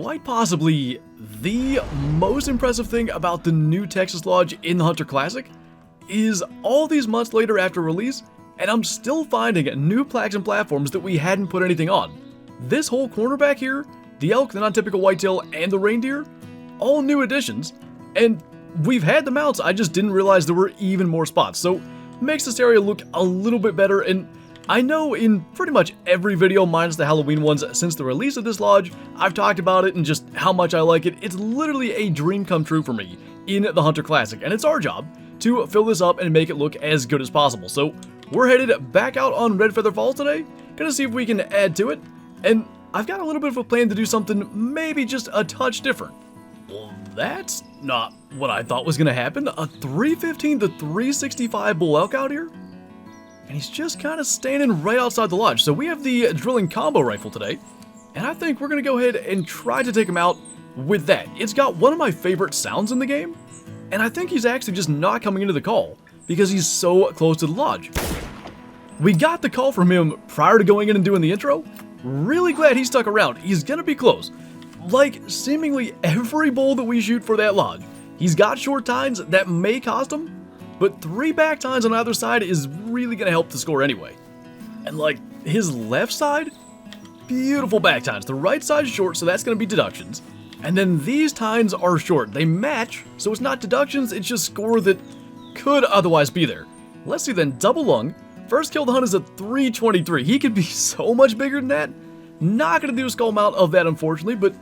quite possibly the most impressive thing about the new Texas Lodge in the Hunter Classic is all these months later after release, and I'm still finding new plaques and platforms that we hadn't put anything on. This whole corner back here, the elk, the non-typical whitetail, and the reindeer, all new additions, and we've had the mounts, I just didn't realize there were even more spots, so makes this area look a little bit better. And I know in pretty much every video minus the Halloween ones since the release of this lodge, I've talked about it and just how much I like it. It's literally a dream come true for me in the Hunter Classic, and it's our job to fill this up and make it look as good as possible. So we're headed back out on Redfeather Falls today, gonna see if we can add to it, and I've got a little bit of a plan to do something maybe just a touch different. Well, that's not what I thought was gonna happen. A 315 to 365 bull elk out here? And he's just kind of standing right outside the lodge. So we have the drilling combo rifle today, and I think we're gonna go ahead and try to take him out with that. It's got one of my favorite sounds in the game, and I think he's actually just not coming into the call because he's so close to the lodge. We got the call from him prior to going in and doing the intro. Really glad he stuck around. He's gonna be close. Like seemingly every bull that we shoot for that lodge, he's got short tines that may cost him, but 3 back tines on either side is really gonna help the score anyway. And like his left side, beautiful back tines. The right side's short, so that's gonna be deductions. And then these tines are short. They match, so it's not deductions, it's just score that could otherwise be there. Let's see then, double lung. First kill of the hunt is a 323. He could be so much bigger than that. Not gonna do a skull mount of that, unfortunately, but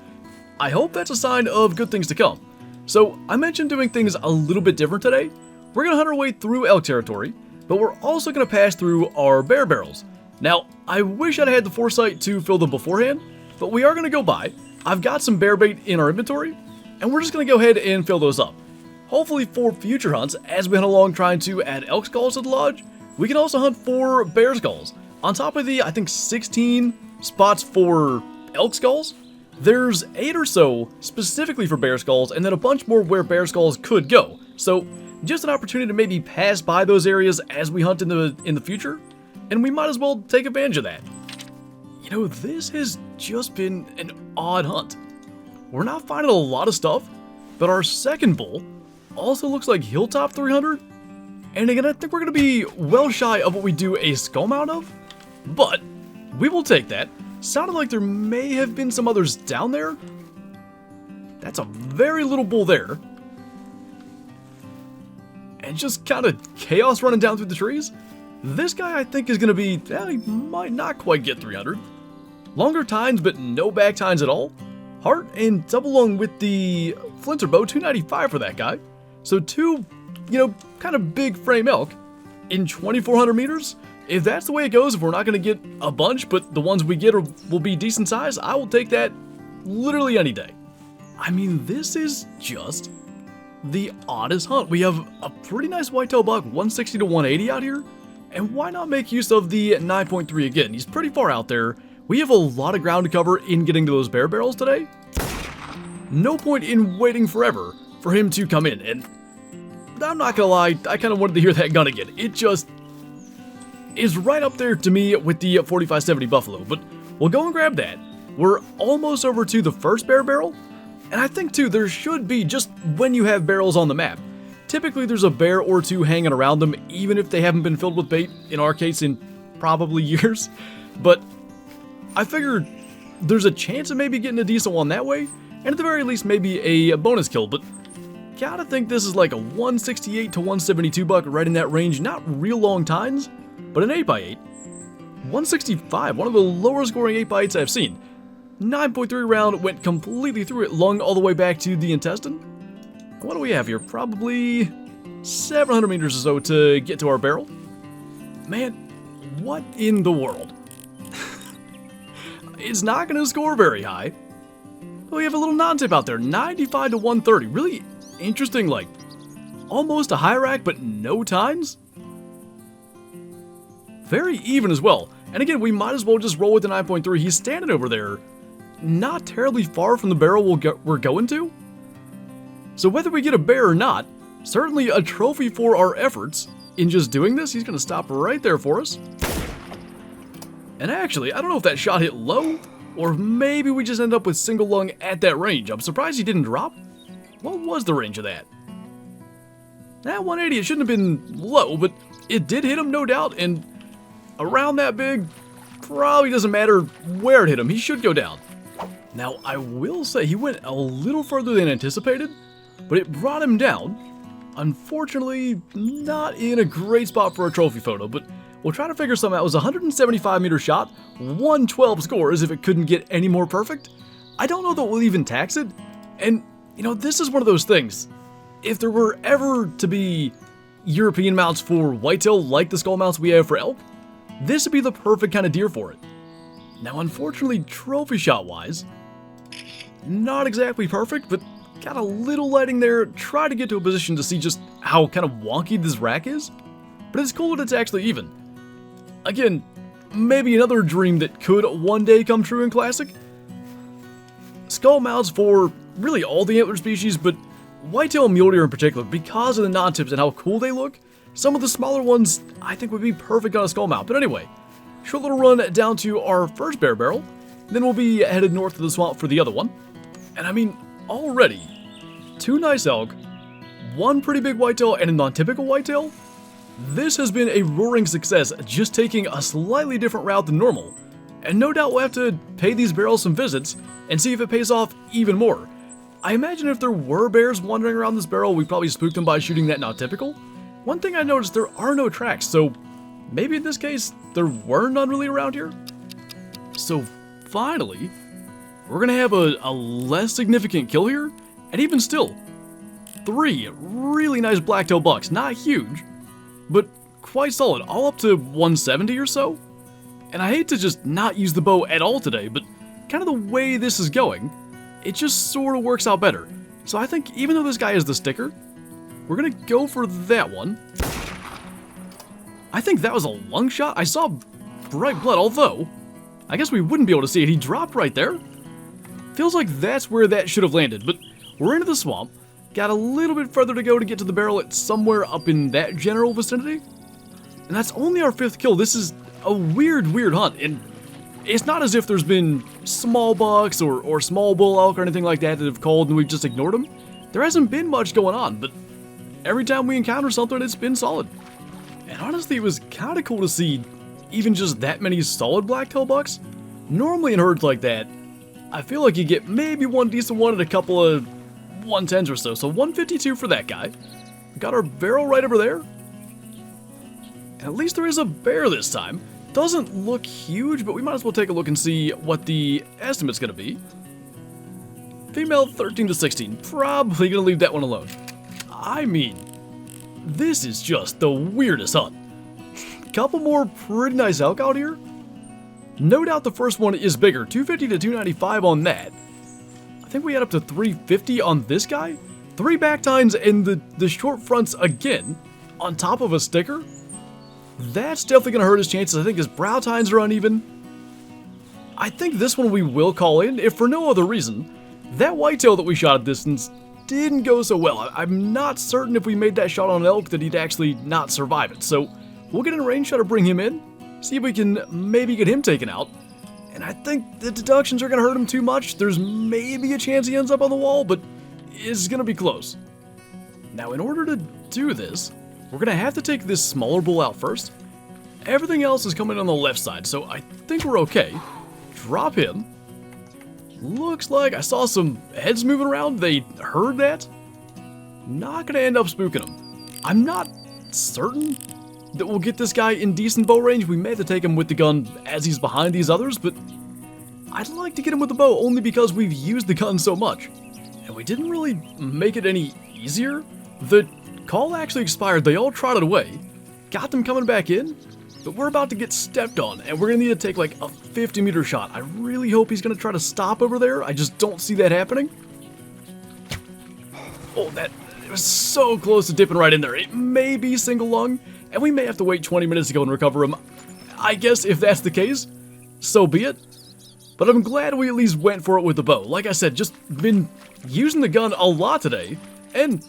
I hope that's a sign of good things to come. So I mentioned doing things a little bit different today. We're gonna hunt our way through elk territory, but we're also gonna pass through our bear barrels. Now, I wish I'd had the foresight to fill them beforehand, but we are gonna go by. I've got some bear bait in our inventory, and we're just gonna go ahead and fill those up. Hopefully for future hunts, as we hunt along trying to add elk skulls to the lodge, we can also hunt for bear skulls. On top of the, I think, 16 spots for elk skulls, there's 8 or so specifically for bear skulls, and then a bunch more where bear skulls could go. So just an opportunity to maybe pass by those areas as we hunt in the future, and we might as well take advantage of that. You know, this has just been an odd hunt. We're not finding a lot of stuff, but our second bull also looks like Hilltop 300, and again, I think we're going to be well shy of what we do a skull mount of, but we will take that. Sounded like there may have been some others down there. That's a very little bull there. And just kind of chaos running down through the trees. This guy I think is going to be, he might not quite get 300. Longer tines, but no back tines at all. Heart and double lung with the Flinter bow, 295 for that guy. So 2, kind of big frame elk in 2,400 meters. If that's the way it goes, if we're not going to get a bunch, but the ones we get will be decent size, I will take that literally any day. I mean, this is just the oddest hunt. We have a pretty nice whitetail buck, 160 to 180 out here, and why not make use of the 9.3 again? He's pretty far out there. We have a lot of ground to cover in getting to those bear barrels today. No point in waiting forever for him to come in, and I'm not gonna lie, I kind of wanted to hear that gun again. It just is right up there to me with the 4570 Buffalo, but we'll go and grab that. We're almost over to the first bear barrel, and I think too, there should be, just when you have barrels on the map, typically there's a bear or two hanging around them, even if they haven't been filled with bait, in our case in probably years, but I figured there's a chance of maybe getting a decent one that way, and at the very least maybe a bonus kill, but gotta think this is like a 168 to 172 buck, right in that range, not real long tines, but an 8x8. 165, one of the lower scoring 8x8s I've seen. 9.3 round, went completely through it, lung all the way back to the intestine. What do we have here? Probably 700 meters or so to get to our barrel. Man, what in the world? It's not going to score very high. We have a little non-tip out there, 95 to 130. Really interesting, like almost a high rack, but no tines. Very even as well. And again, we might as well just roll with the 9.3. He's standing over there, not terribly far from the barrel we're going to. So whether we get a bear or not, certainly a trophy for our efforts in just doing this. He's going to stop right there for us. And actually, I don't know if that shot hit low Or maybe we just end up with single lung at that range. I'm surprised he didn't drop. What was the range of that? That 180, it shouldn't have been low, but it did hit him, no doubt, and around that big, probably doesn't matter where it hit him. He should go down. Now, I will say he went a little further than anticipated, but it brought him down. Unfortunately, not in a great spot for a trophy photo, but we'll try to figure something out. It was a 175-meter shot, 112 score, as if it couldn't get any more perfect. I don't know that we'll even tax it, and, you know, this is one of those things. If there were ever to be European mounts for whitetail like the skull mounts we have for elk, this would be the perfect kind of deer for it. Now, unfortunately, trophy shot-wise, not exactly perfect, but got a little lighting there. Try to get to a position to see just how kind of wonky this rack is, but it's cool that it's actually even. Again, maybe another dream that could one day come true in Classic. Skull mounts for really all the antler species, but whitetail and mule deer in particular, because of the non-tips and how cool they look. Some of the smaller ones I think would be perfect on a skull mount. But anyway, short little run down to our first bear barrel, then we'll be headed north to the swamp for the other one. And I mean, already, 2 nice elk, 1 pretty big whitetail, and a non-typical whitetail. This has been a roaring success, just taking a slightly different route than normal. And no doubt we'll have to pay these barrels some visits and see if it pays off even more. I imagine if there were bears wandering around this barrel, we probably spooked them by shooting that not typical. One thing I noticed, there are no tracks, so maybe in this case, there were none really around here. So finally, we're gonna have a less significant kill here, and even still, 3 really nice blacktail bucks. Not huge, but quite solid, all up to 170 or so. And I hate to just not use the bow at all today, but kind of the way this is going, it just sort of works out better. So I think even though this guy is the sticker, we're gonna go for that one. I think that was a lung shot. I saw bright blood, although I guess we wouldn't be able to see it. He dropped right there. Feels like that's where that should have landed, but we're into the swamp. Got a little bit further to go to get to the barrel. It's somewhere up in that general vicinity. And that's only our 5th kill. This is a weird hunt, and it's not as if there's been small bucks or small bull elk or anything like that have called and we've just ignored them. There hasn't been much going on, but every time we encounter something, it's been solid. And honestly, it was kind of cool to see even just that many solid blacktail bucks. Normally in herds like that, I feel like you get maybe one decent one and a couple of 110s or so. So 152 for that guy. Got our barrel right over there. And at least there is a bear this time. Doesn't look huge, but we might as well take a look and see what the estimate's going to be. Female 13 to 16. Probably going to leave that one alone. I mean, this is just the weirdest hunt. Couple more pretty nice elk out here. No doubt the first one is bigger. 250 to 295 on that. I think we had up to 350 on this guy. 3 back tines and the short fronts again on top of a sticker. That's definitely going to hurt his chances. I think his brow tines are uneven. I think this one we will call in, if for no other reason. That whitetail that we shot at distance didn't go so well. I'm not certain if we made that shot on an elk that he'd actually not survive it. So we'll get in a range shot to bring him in, see if we can maybe get him taken out. And I think the deductions are going to hurt him too much. There's maybe a chance he ends up on the wall, but it's going to be close. Now, in order to do this, we're going to have to take this smaller bull out first. Everything else is coming on the left side, so I think we're okay. Drop him. Looks like I saw some heads moving around. They heard that. Not going to end up spooking him. I'm not certain that we'll get this guy in decent bow range. We may have to take him with the gun as he's behind these others, but I'd like to get him with the bow only because we've used the gun so much. And we didn't really make it any easier. The call actually expired. They all trotted away. Got them coming back in, but we're about to get stepped on, and we're going to need to take like a 50-meter shot. I really hope he's going to try to stop over there. I just don't see that happening. Oh, it was so close to dipping right in there. It may be single lung, and we may have to wait 20 minutes to go and recover him. I guess if that's the case, so be it. But I'm glad we at least went for it with the bow. Like I said, just been using the gun a lot today, and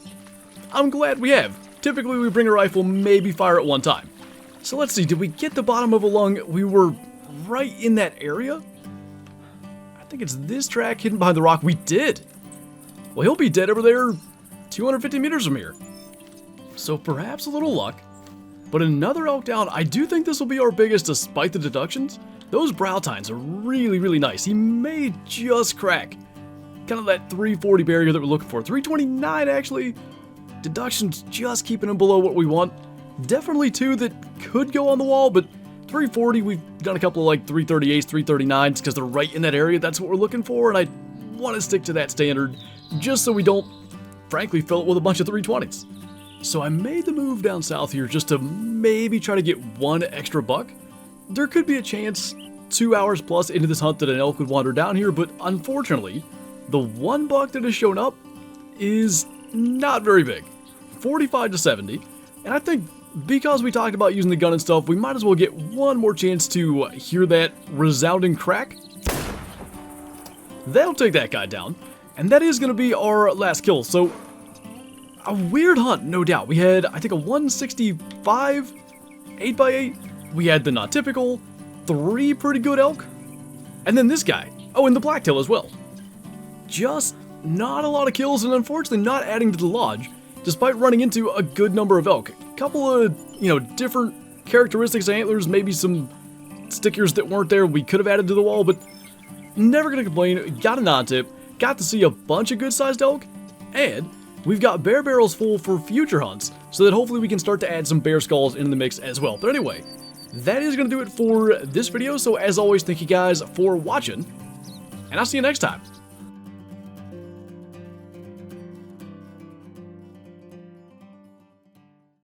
I'm glad we have. Typically we bring a rifle, maybe fire at one time. So let's see, did we get the bottom of a lung? We were right in that area. think it's this track hidden behind the rock. We did. Well, he'll be dead over there 250 meters from here. So perhaps a little luck. But another elk down. I do think this will be our biggest despite the deductions. Those brow tines are really, really nice. He may just crack kind of that 340 barrier that we're looking for. 329 actually. Deductions just keeping him below what we want. Definitely two that could go on the wall, but 340, we've done a couple of like 338s, 339s because they're right in that area. That's what we're looking for, and I want to stick to that standard just so we don't, frankly, fill it with a bunch of 320s. So I made the move down south here just to maybe try to get one extra buck. There could be a chance 2 hours plus into this hunt that an elk would wander down here, but unfortunately, the one buck that has shown up is not very big. 45 to 70, and I think because we talked about using the gun and stuff, we might as well get one more chance to hear that resounding crack. That'll take that guy down, and that is going to be our last kill. So, a weird hunt, no doubt. We had, I think, a 165 8x8. We had the not typical, 3 pretty good elk, and then this guy. Oh, and the blacktail as well. Just not a lot of kills, and unfortunately not adding to the lodge, despite running into a good number of elk. A couple of, different characteristics of antlers, maybe some stickers that weren't there we could have added to the wall, but never gonna complain. Got a non-tip, got to see a bunch of good-sized elk, and we've got bear barrels full for future hunts, so that hopefully we can start to add some bear skulls into the mix as well. But anyway, that is gonna do it for this video, so as always, thank you guys for watching, and I'll see you next time.